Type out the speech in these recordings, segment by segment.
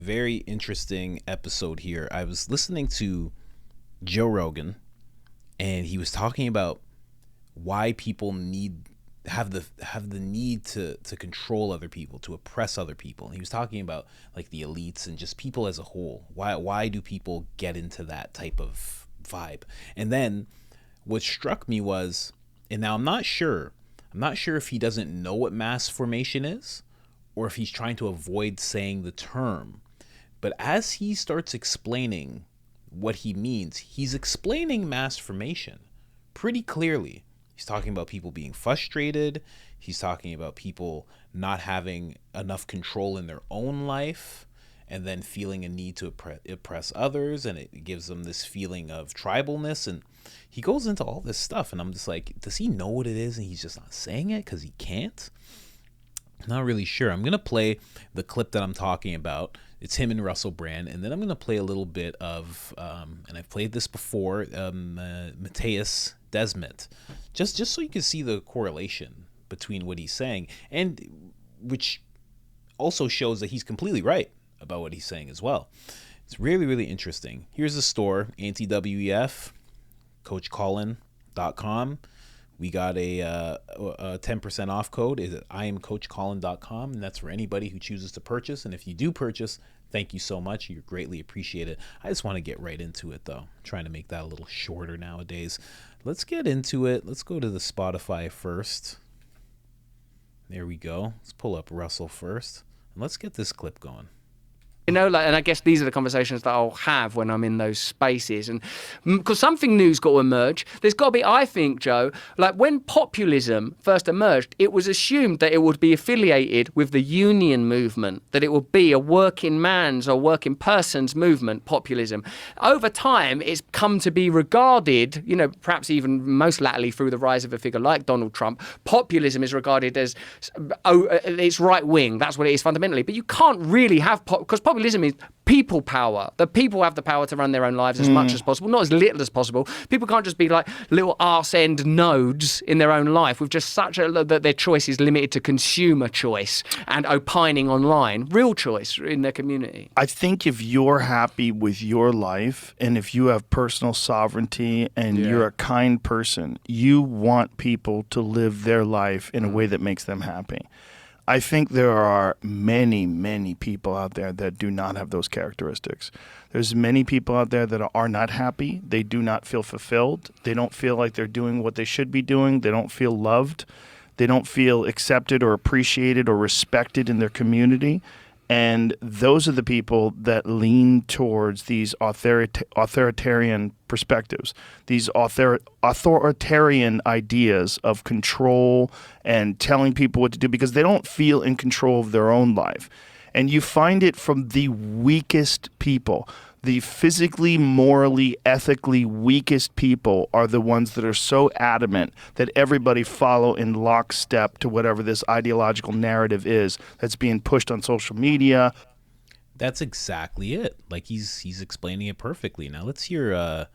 Very interesting episode here. I was listening to Joe Rogan, and he was talking about why people have the need to control other people, to oppress other people. And he was talking about like the elites and just people as a whole. Why do people get into that type of vibe? And then what struck me was, and now I'm not sure if he doesn't know what mass formation is or if he's trying to avoid saying the term. But as he starts explaining what he means, he's explaining mass formation pretty clearly. He's talking about people being frustrated. He's talking about people not having enough control in their own life and then feeling a need to oppress others. And it gives them this feeling of tribalness. And he goes into all this stuff. And I'm just like, does he know what it is? And he's just not saying it because he can't? I'm not really sure. I'm going to play the clip that I'm talking about. It's him and Russell Brand. And then I'm going to play a little bit of, and I've played this before, Matthias Desmet, just so you can see the correlation between what he's saying, and which also shows that he's completely right about what he's saying as well. It's really, really interesting. Here's the store, anti-WEF, CoachColin.com. We got a 10% off code. Is it IamCoachColin.com, and that's for anybody who chooses to purchase. And if you do purchase, thank you so much. You're greatly appreciated. I just want to get right into it, though. I'm trying to make that a little shorter nowadays. Let's get into it. Let's go to the Spotify first. There we go. Let's pull up Russell first, and let's get this clip going. You know, like, and I guess these are the conversations that I'll have when I'm in those spaces. And because something new's got to emerge. There's got to be, I think, Joe, like when populism first emerged, it was assumed that it would be affiliated with the union movement, that it would be a working man's or working person's movement, populism. Over time, it's come to be regarded, you know, perhaps even most latterly through the rise of a figure like Donald Trump, populism is regarded as, it's right wing. That's what it is fundamentally. But you can't really have, because populism is people power. The people have the power to run their own lives as much as possible, not as little as possible. People can't just be like little arse end nodes in their own life with just such that their choice is limited to consumer choice and opining online, real choice in their community. I think if you're happy with your life and if you have personal sovereignty and you're a kind person, you want people to live their life in a way that makes them happy. I think there are many, many people out there that do not have those characteristics. There's many people out there that are not happy. They do not feel fulfilled. They don't feel like they're doing what they should be doing. They don't feel loved. They don't feel accepted or appreciated or respected in their community. And those are the people that lean towards these authoritarian perspectives, these authoritarian ideas of control and telling people what to do because they don't feel in control of their own life. And you find it from the weakest people. The physically, morally, ethically weakest people are the ones that are so adamant that everybody follow in lockstep to whatever this ideological narrative is that's being pushed on social media. That's exactly it. Like he's explaining it perfectly. Now let's hear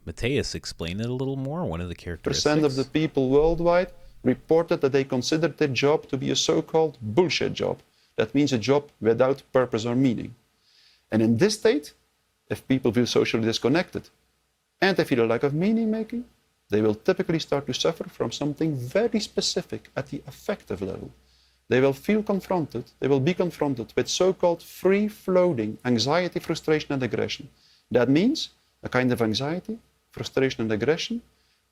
Matthias explain it a little more. One of the characteristics. Percent of the people worldwide reported that they considered their job to be a so-called bullshit job. That means a job without purpose or meaning. And in this state, if people feel socially disconnected and they feel a lack of meaning making, they will typically start to suffer from something very specific at the affective level. They will feel confronted, they will be confronted with so-called free-floating anxiety, frustration and aggression. That means a kind of anxiety, frustration and aggression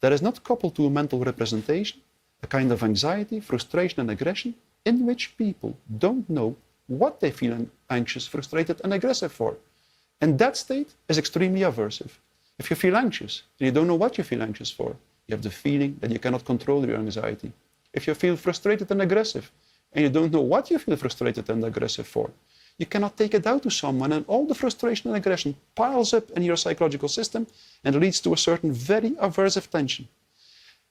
that is not coupled to a mental representation, a kind of anxiety, frustration and aggression in which people don't know what they feel anxious, frustrated and aggressive for. And that state is extremely aversive. If you feel anxious and you don't know what you feel anxious for, you have the feeling that you cannot control your anxiety. If you feel frustrated and aggressive and you don't know what you feel frustrated and aggressive for, you cannot take it out to someone, and all the frustration and aggression piles up in your psychological system and leads to a certain very aversive tension.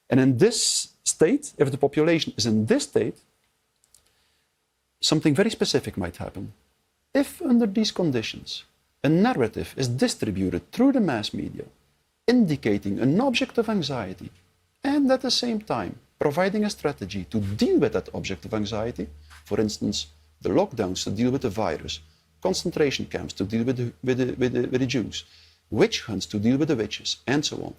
And in this state, if the population is in this state, something very specific might happen. If under these conditions, a narrative is distributed through the mass media, indicating an object of anxiety, and at the same time providing a strategy to deal with that object of anxiety, for instance, the lockdowns to deal with the virus, concentration camps to deal with the Jews, witch hunts to deal with the witches, and so on.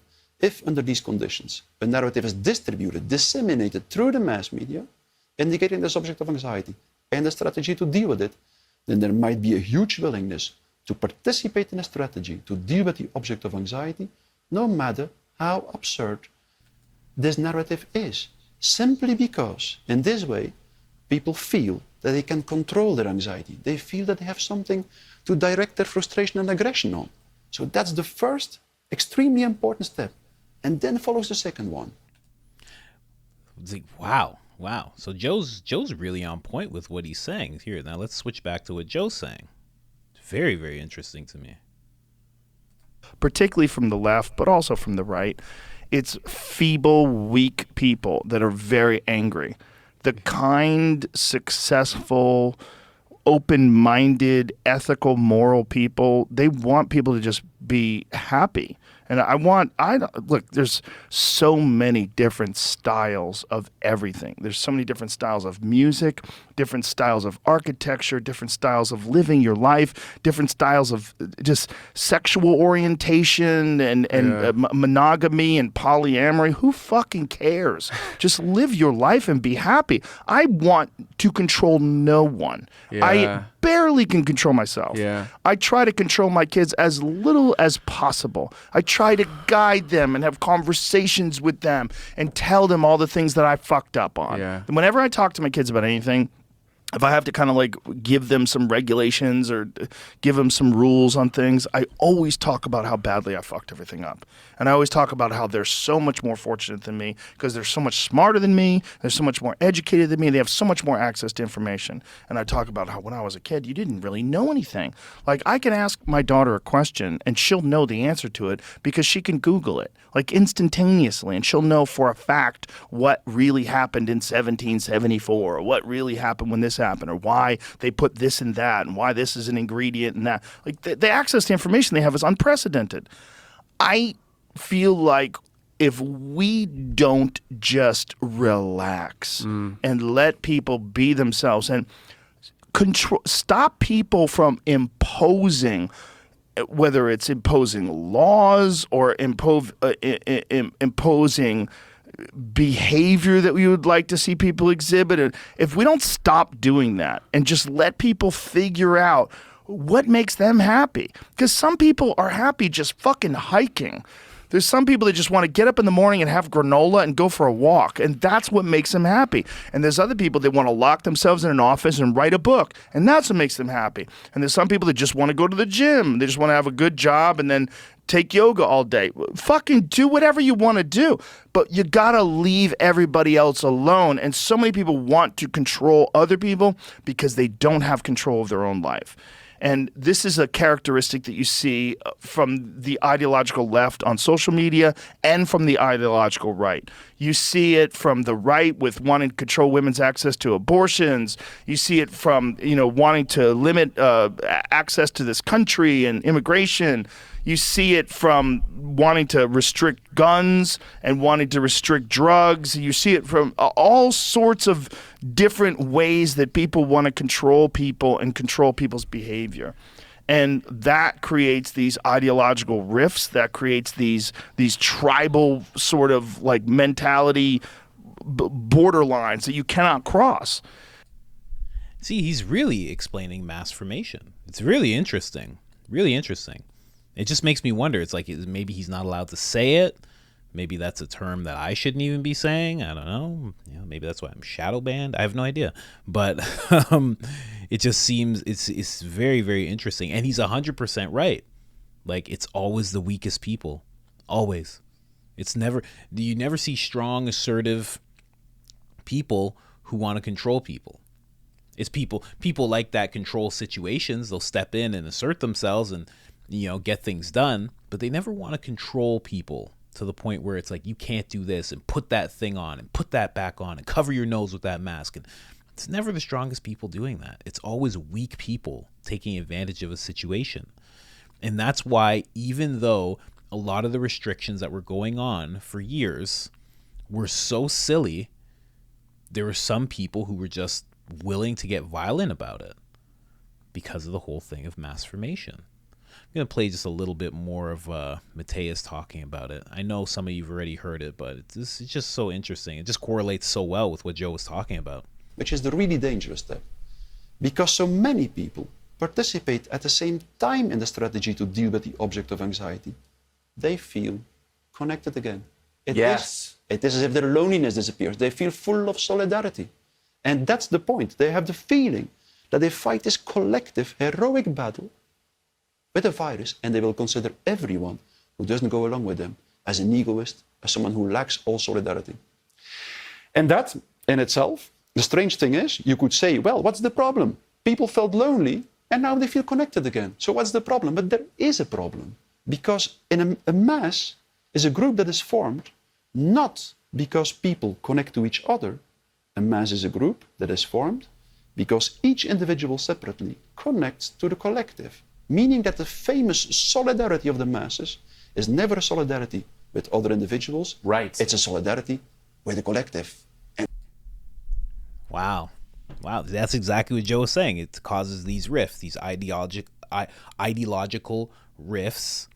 If under these conditions a narrative is distributed, disseminated through the mass media, indicating the subject of anxiety and the strategy to deal with it, then there might be a huge willingness to participate in a strategy to deal with the object of anxiety, no matter how absurd this narrative is. Simply because, in this way, people feel that they can control their anxiety. They feel that they have something to direct their frustration and aggression on. So that's the first extremely important step. And then follows the second one. It's like, wow. So Joe's really on point with what he's saying here. Now let's switch back to what Joe's saying. Very, very interesting to me. Particularly from the left, but also from the right. It's feeble, weak people that are very angry. The kind, successful, open-minded, ethical, moral people, they want people to just be happy. And look, there's so many different styles of everything. There's so many different styles of music, different styles of architecture, different styles of living your life, different styles of just sexual orientation and monogamy and polyamory. Who fucking cares? Just live your life and be happy. I want to control no one. Yeah. I barely can control myself. Yeah. I try to control my kids as little as possible. I try to guide them and have conversations with them and tell them all the things that I fucked up on. Yeah. And whenever I talk to my kids about anything, if I have to kind of like give them some regulations or give them some rules on things, I always talk about how badly I fucked everything up. And I always talk about how they're so much more fortunate than me because they're so much smarter than me, they're so much more educated than me, they have so much more access to information. And I talk about how when I was a kid, you didn't really know anything. Like I can ask my daughter a question and she'll know the answer to it because she can Google it like instantaneously and she'll know for a fact what really happened in 1774 or what really happened when this happened or why they put this and that and why this is an ingredient and that. Like the access to information they have is unprecedented. I feel like if we don't just relax and let people be themselves and stop people from imposing, whether it's imposing laws or imposing behavior that we would like to see people exhibit, and if we don't stop doing that and just let people figure out what makes them happy, because some people are happy just fucking hiking. There's some people that just want to get up in the morning and have granola and go for a walk, and that's what makes them happy. And there's other people that want to lock themselves in an office and write a book, and that's what makes them happy. And there's some people that just want to go to the gym. They just want to have a good job and then take yoga all day. Fucking do whatever you want to do, but you gotta leave everybody else alone. And so many people want to control other people because they don't have control of their own life. And this is a characteristic that you see from the ideological left on social media and from the ideological right. You see it from the right with wanting to control women's access to abortions. You see it from, wanting to limit access to this country and immigration. You see it from wanting to restrict guns and wanting to restrict drugs. You see it from all sorts of different ways that people want to control people and control people's behavior. And that creates these ideological rifts, that creates these tribal sort of like mentality borderlines that you cannot cross. See, he's really explaining mass formation. It's really interesting. Really interesting. It just makes me wonder. It's like maybe he's not allowed to say it. Maybe that's a term that I shouldn't even be saying. I don't know. Maybe that's why I'm shadow banned. I have no idea. But it just seems it's very, very interesting. And he's 100% right. Like, it's always the weakest people. Always. You never see strong, assertive people who want to control people. It's people like that control situations. They'll step in and assert themselves and get things done, but they never want to control people to the point where it's like, you can't do this and put that thing on and put that back on and cover your nose with that mask. And it's never the strongest people doing that. It's always weak people taking advantage of a situation. And that's why, even though a lot of the restrictions that were going on for years were so silly, there were some people who were just willing to get violent about it because of the whole thing of mass formation. I'm going to play just a little bit more of Matthias talking about it. I know some of you have already heard it, but it's just so interesting. It just correlates so well with what Joe was talking about. Which is the really dangerous step. Because so many people participate at the same time in the strategy to deal with the object of anxiety. They feel connected again. It is as if their loneliness disappears. They feel full of solidarity. And that's the point. They have the feeling that they fight this collective, heroic battle with a virus, and they will consider everyone who doesn't go along with them as an egoist, as someone who lacks all solidarity. And that, in itself, the strange thing is, you could say, well, what's the problem? People felt lonely, and now they feel connected again. So what's the problem? But there is a problem. Because in a mass is a group that is formed not because people connect to each other. A mass is a group that is formed because each individual separately connects to the collective. Meaning that the famous solidarity of the masses is never a solidarity with other individuals. Right. It's a solidarity with the collective. Wow. That's exactly what Joe was saying. It causes these rifts, these ideological rifts.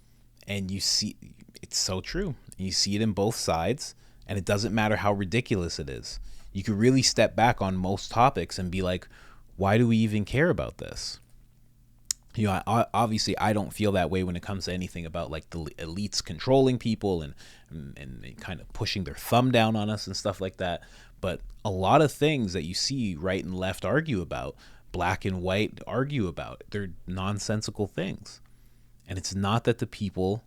And you see, it's so true. You see it in both sides, and it doesn't matter how ridiculous it is. You could really step back on most topics and be like, why do we even care about this? You know, obviously I don't feel that way when it comes to anything about like the elites controlling people and kind of pushing their thumb down on us and stuff like that. But a lot of things that you see right and left argue about, black and white argue about, they're nonsensical things. And it's not that the people,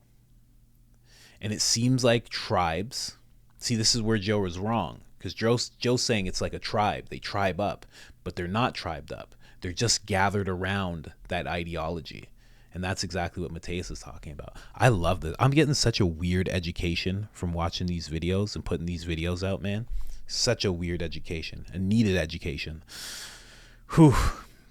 and it seems like tribes, see, this is where Joe was wrong, because Joe's saying it's like a tribe. They tribe up, but they're not tribed up. They're just gathered around that ideology. And that's exactly what Matthias is talking about. I love this. I'm getting such a weird education from watching these videos and putting these videos out, man. Such a weird education, a needed education. Whew.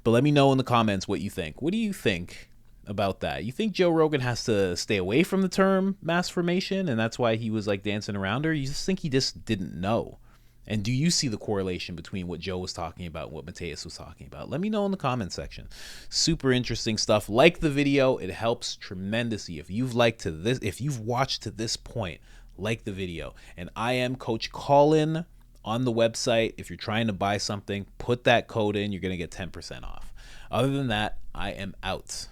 But let me know in the comments what you think. What do you think about that? You think Joe Rogan has to stay away from the term mass formation and that's why he was like dancing around her? You just think he just didn't know? And do you see the correlation between what Joe was talking about and what Matthias was talking about? Let me know in the comment section. Super interesting stuff. Like the video. It helps tremendously. If you've watched to this point, like the video. And I am Coach Colin on the website. If you're trying to buy something, put that code in. You're going to get 10% off. Other than that, I am out.